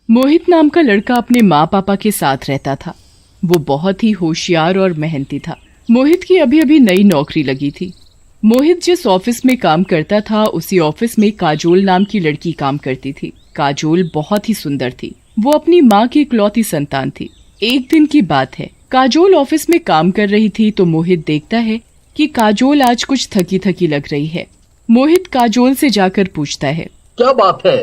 मोहित नाम का लड़का अपने माँ पापा के साथ रहता था। वो बहुत ही होशियार और मेहनती था। मोहित की अभी अभी नई नौकरी लगी थी। मोहित जिस ऑफिस में काम करता था उसी ऑफिस में काजोल नाम की लड़की काम करती थी। काजोल बहुत ही सुंदर थी। वो अपनी माँ की इकलौती संतान थी। एक दिन की बात है, काजोल ऑफिस में काम कर रही थी तो मोहित देखता है कि काजोल आज कुछ थकी थकी लग रही है। मोहित काजोल से जाकर पूछता है, क्या बात है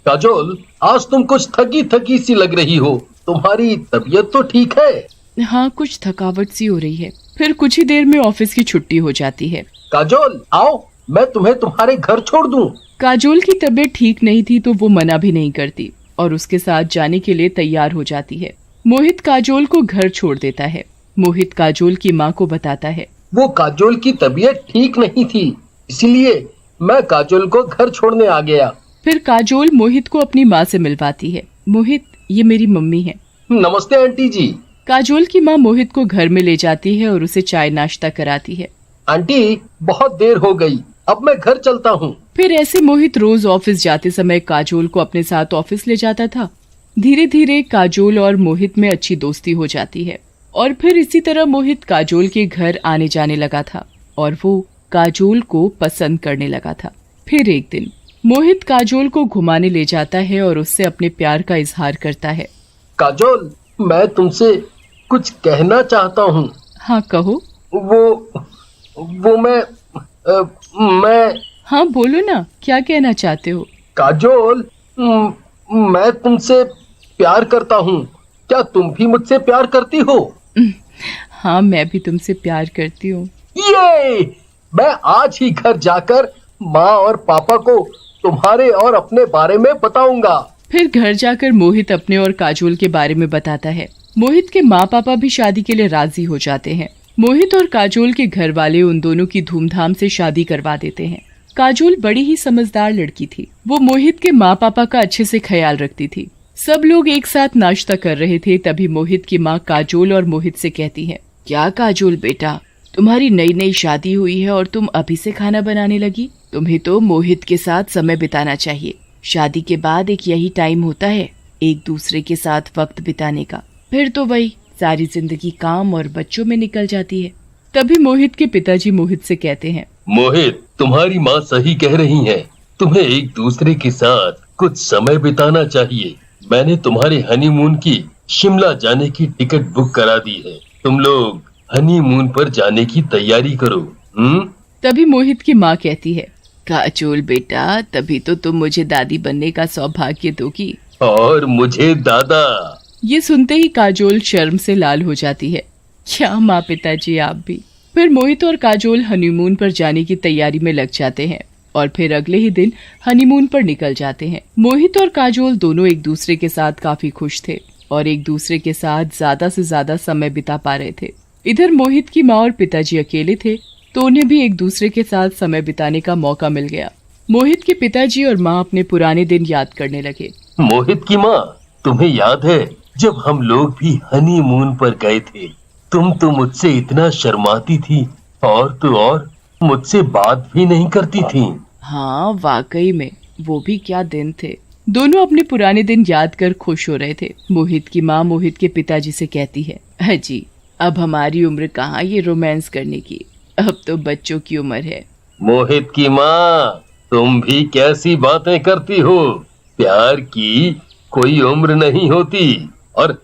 काजोल, आज तुम कुछ थकी थकी सी लग रही हो। तुम्हारी तबीयत तो ठीक है? हाँ, कुछ थकावट सी हो रही है। फिर कुछ ही देर में ऑफिस की छुट्टी हो जाती है। काजोल आओ, मैं तुम्हें तुम्हारे घर छोड़ दूं। काजोल की तबीयत ठीक नहीं थी तो वो मना भी नहीं करती और उसके साथ जाने के लिए तैयार हो जाती है। मोहित काजोल को घर छोड़ देता है। मोहित काजोल की माँ को बताता है, वो काजोल की तबीयत ठीक नहीं थी, इसीलिए मैं काजोल को घर छोड़ने आ गया। फिर काजोल मोहित को अपनी माँ से मिलवाती है। मोहित, ये मेरी मम्मी है। नमस्ते आंटी जी। काजोल की माँ मोहित को घर में ले जाती है और उसे चाय नाश्ता कराती है। आंटी बहुत देर हो गई, अब मैं घर चलता हूँ। फिर ऐसे मोहित रोज ऑफिस जाते समय काजोल को अपने साथ ऑफिस ले जाता था। धीरे धीरे काजोल और मोहित में अच्छी दोस्ती हो जाती है और फिर इसी तरह मोहित काजोल के घर आने जाने लगा था और वो काजोल को पसंद करने लगा था। फिर एक दिन मोहित काजोल को घुमाने ले जाता है और उससे अपने प्यार का इजहार करता है। काजोल, मैं तुमसे कुछ कहना चाहता हूँ। हाँ कहो। वो मैं हाँ बोलो ना, क्या कहना चाहते हो? काजोल, मैं तुमसे प्यार करता हूँ। क्या तुम भी मुझसे प्यार करती हो? हाँ, मैं भी तुमसे प्यार करती हूँ। ये मैं आज ही घर जाकर माँ और पापा को तुम्हारे और अपने बारे में बताऊंगा। फिर घर जाकर मोहित अपने और काजोल के बारे में बताता है। मोहित के माँ पापा भी शादी के लिए राजी हो जाते हैं। मोहित और काजोल के घर वाले उन दोनों की धूमधाम से शादी करवा देते हैं। काजोल बड़ी ही समझदार लड़की थी। वो मोहित के माँ पापा का अच्छे से ख्याल रखती थी। सब लोग एक साथ नाश्ता कर रहे थे, तभी मोहित की माँ काजोल और मोहित से कहती है, क्या काजोल बेटा, तुम्हारी नई नई शादी हुई है और तुम अभी से खाना बनाने लगी? तुम्हें तो मोहित के साथ समय बिताना चाहिए। शादी के बाद एक यही टाइम होता है एक दूसरे के साथ वक्त बिताने का। फिर तो वही सारी जिंदगी काम और बच्चों में निकल जाती है। तभी मोहित के पिताजी मोहित से कहते हैं, मोहित, तुम्हारी माँ सही कह रही है। तुम्हें एक दूसरे के साथ कुछ समय बिताना चाहिए। मैंने तुम्हारे हनीमून की शिमला जाने की टिकट बुक करा दी है। तुम लोग हनीमून पर जाने की तैयारी करो। तभी मोहित की माँ कहती है, काजोल बेटा, तभी तो तुम मुझे दादी बनने का सौभाग्य दोगी। और मुझे दादा। ये सुनते ही काजोल शर्म से लाल हो जाती है। क्या माँ पिताजी आप भी। फिर मोहित और काजोल हनीमून पर जाने की तैयारी में लग जाते हैं और फिर अगले ही दिन हनीमून पर निकल जाते हैं। मोहित और काजोल दोनों एक दूसरे के साथ काफी खुश थे और एक दूसरे के साथ ज्यादा से ज्यादा समय बिता पा रहे थे। इधर मोहित की माँ और पिताजी अकेले थे तो उन्हें भी एक दूसरे के साथ समय बिताने का मौका मिल गया। मोहित के पिताजी और माँ अपने पुराने दिन याद करने लगे। मोहित की माँ, तुम्हें याद है जब हम लोग भी हनीमून पर गए थे? तुम तो मुझसे इतना शर्माती थी और तो और मुझसे बात भी नहीं करती थी। हाँ वाकई में, वो भी क्या दिन थे। दोनों अपने पुराने दिन याद कर खुश हो रहे थे। मोहित की माँ मोहित के पिताजी से कहती है, अजी अब हमारी उम्र कहाँ ये रोमांस करने की, अब तो बच्चों की उम्र है। मोहित की माँ, तुम भी कैसी बातें करती हो? प्यार की कोई उम्र नहीं होती। और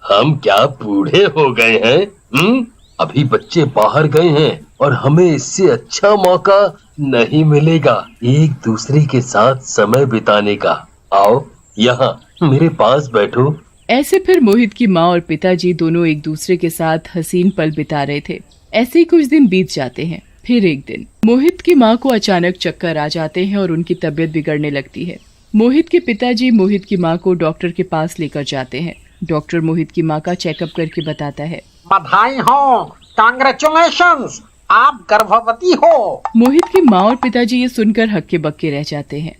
हम क्या बूढ़े हो गए हैं? अभी बच्चे बाहर गए हैं और हमें इससे अच्छा मौका नहीं मिलेगा एक दूसरे के साथ समय बिताने का। आओ यहाँ मेरे पास बैठो। ऐसे फिर मोहित की माँ और पिताजी दोनों एक दूसरे के साथ हसीन पल बिता रहे थे। ऐसे ही कुछ दिन बीत जाते हैं। फिर एक दिन मोहित की माँ को अचानक चक्कर आ जाते हैं और उनकी तबीयत बिगड़ने लगती है। मोहित के पिताजी मोहित की माँ को डॉक्टर के पास लेकर जाते हैं। डॉक्टर मोहित की माँ का चेकअप करके बताता है, बधाई हो, कांग्रेचुलेशंस, आप गर्भवती हो। मोहित की माँ और पिताजी ये सुनकर हक्के बक्के रह जाते हैं।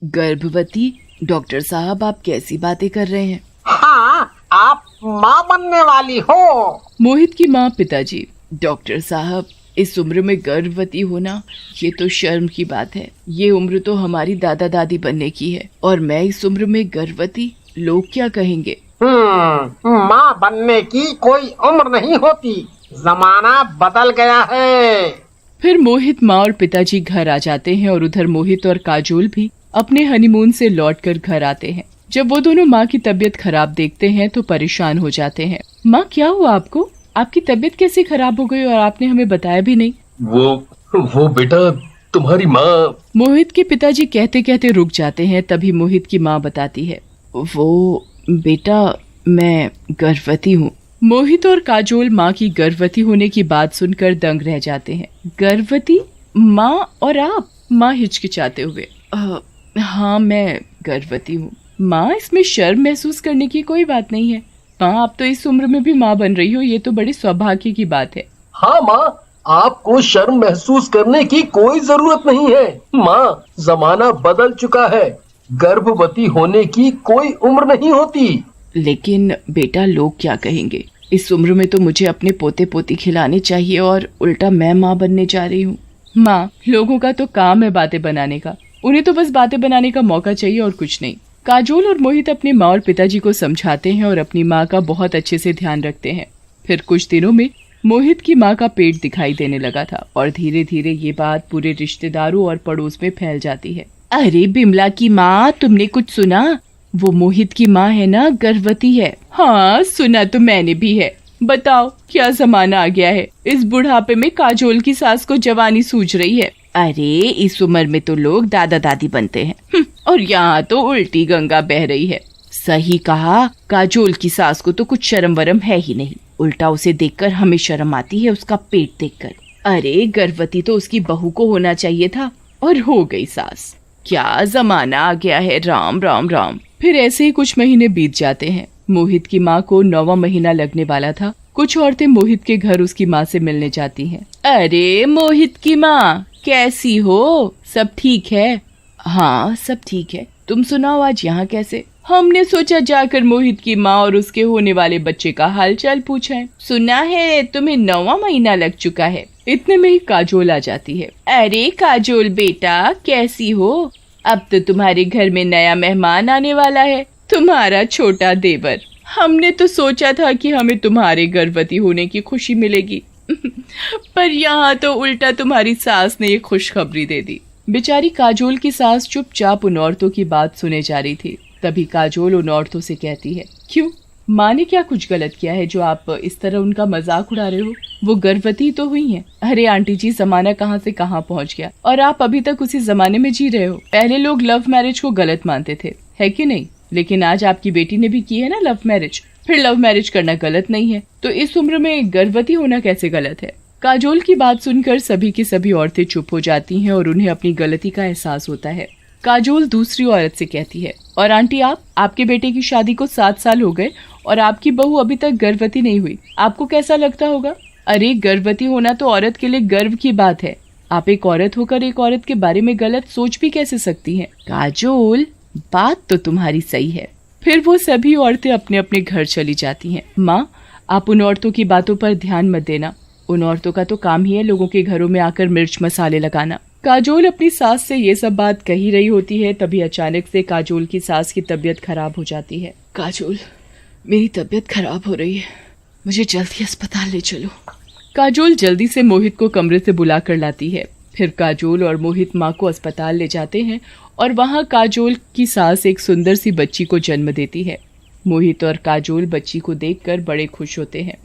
गर्भवती? डॉक्टर साहब, आप कैसी बातें कर रहे हैं? हाँ, आप माँ बनने वाली हो। मोहित की माँ पिताजी, डॉक्टर साहब, इस उम्र में गर्भवती होना ये तो शर्म की बात है। ये उम्र तो हमारी दादा दादी बनने की है और मैं इस उम्र में गर्भवती, लोग क्या कहेंगे? माँ बनने की कोई उम्र नहीं होती, जमाना बदल गया है। फिर मोहित, माँ और पिताजी घर आ जाते हैं और उधर मोहित और काजोल भी अपने हनीमून से लौटकर घर आते हैं। जब वो दोनों माँ की तबीयत खराब देखते हैं तो परेशान हो जाते हैं। माँ, क्या हुआ आपको? आपकी तबीयत कैसे खराब हो गई और आपने हमें बताया भी नहीं? वो बेटा, तुम्हारी माँ। मोहित के पिताजी कहते कहते रुक जाते हैं। तभी मोहित की माँ बताती है, वो बेटा, मैं गर्भवती हूँ। मोहित और काजोल माँ की गर्भवती होने की बात सुनकर दंग रह जाते हैं। गर्भवती? माँ और आप? माँ हिचकिचाते हुए, हाँ, मैं गर्भवती हूँ। माँ, इसमें शर्म महसूस करने की कोई बात नहीं है। माँ, आप तो इस उम्र में भी माँ बन रही हो, ये तो बड़ी सौभाग्य की बात है। हाँ माँ, आपको शर्म महसूस करने की कोई जरूरत नहीं है। माँ, जमाना बदल चुका है, गर्भवती होने की कोई उम्र नहीं होती। लेकिन बेटा, लोग क्या कहेंगे? इस उम्र में तो मुझे अपने पोते पोती खिलाने चाहिए और उल्टा मैं माँ बनने जा रही हूँ। माँ, लोगों का तो काम है बातें बनाने का, उन्हें तो बस बातें बनाने का मौका चाहिए और कुछ नहीं। काजोल और मोहित अपनी माँ और पिताजी को समझाते हैं और अपनी माँ का बहुत अच्छे से ध्यान रखते हैं। फिर कुछ दिनों में मोहित की माँ का पेट दिखाई देने लगा था और धीरे धीरे ये बात पूरे रिश्तेदारों और पड़ोस में फैल जाती है। अरे बिमला की माँ, तुमने कुछ सुना? वो मोहित की माँ है ना, गर्भवती है। हाँ, सुना तो मैंने भी है। बताओ, क्या जमाना आ गया है, इस बुढ़ापे में काजोल की सास को जवानी सूझ रही है। अरे इस उम्र में तो लोग दादा दादी बनते हैं, और यहाँ तो उल्टी गंगा बह रही है। सही कहा, काजोल की सास को तो कुछ शर्म वरम है ही नहीं, उल्टा उसे देखकर हमें शर्म आती है, उसका पेट देखकर। अरे गर्भवती तो उसकी बहू को होना चाहिए था, और हो गई सास। क्या जमाना आ गया है, राम राम राम। फिर ऐसे ही कुछ महीने बीत जाते हैं। मोहित की माँ को 9वां महीना लगने वाला था। कुछ औरतें मोहित के घर उसकी माँ से मिलने जाती हैं। अरे मोहित की माँ, कैसी हो? सब ठीक है? हाँ, सब ठीक है। तुम सुनाओ, आज यहाँ कैसे? हमने सोचा जाकर मोहित की माँ और उसके होने वाले बच्चे का हालचाल पूछें। सुना है तुम्हें 9वां महीना लग चुका है। इतने में ही काजोल आ जाती है। अरे काजोल बेटा, कैसी हो? अब तो तुम्हारे घर में नया मेहमान आने वाला है, तुम्हारा छोटा देवर। हमने तो सोचा था कि हमें तुम्हारे गर्भवती होने की खुशी मिलेगी पर यहाँ तो उल्टा तुम्हारी सास ने ये खुशखबरी दे दी। बेचारी काजोल की सास चुपचाप उन औरतों की बात सुने जा रही थी। तभी काजोल उन औरतों से कहती है, क्यों, माँ ने क्या कुछ गलत किया है जो आप इस तरह उनका मजाक उड़ा रहे हो? वो गर्भवती तो हुई हैं। अरे आंटी जी, जमाना कहाँ से कहाँ पहुँच गया और आप अभी तक उसी जमाने में जी रहे हो। पहले लोग लव मैरिज को गलत मानते थे, है कि नहीं? लेकिन आज आपकी बेटी ने भी की है ना लव मैरिज। फिर लव मैरिज करना गलत नहीं है, तो इस उम्र में गर्भवती होना कैसे गलत है? काजोल की बात सुनकर सभी की सभी औरतें चुप हो जाती हैं और उन्हें अपनी गलती का एहसास होता है। काजोल दूसरी औरत से कहती है, और आंटी, आपके बेटे की शादी को 7 साल हो गए और आपकी बहू अभी तक गर्भवती नहीं हुई, आपको कैसा लगता होगा? अरे गर्भवती होना तो औरत के लिए गर्व की बात है। आप एक औरत होकर एक औरत के बारे में गलत सोच भी कैसे सकती हैं? काजोल, बात तो तुम्हारी सही है। फिर वो सभी औरतें अपने अपने घर चली जाती हैं। माँ, आप उन औरतों की बातों पर ध्यान मत देना, उन औरतों का तो काम ही है लोगों के घरों में आकर मिर्च मसाले लगाना। काजोल अपनी सास से ये सब बात कही रही होती है, तभी अचानक से काजोल की सास की तबीयत खराब हो जाती है। काजोल, मेरी तबीयत खराब हो रही है, मुझे जल्दी अस्पताल ले चलो। काजोल जल्दी से मोहित को कमरे से बुला कर लाती है। फिर काजोल और मोहित माँ को अस्पताल ले जाते हैं और वहाँ काजोल की सास एक सुंदर सी बच्ची को जन्म देती है। मोहित और काजोल बच्ची को देखकर बड़े खुश होते हैं।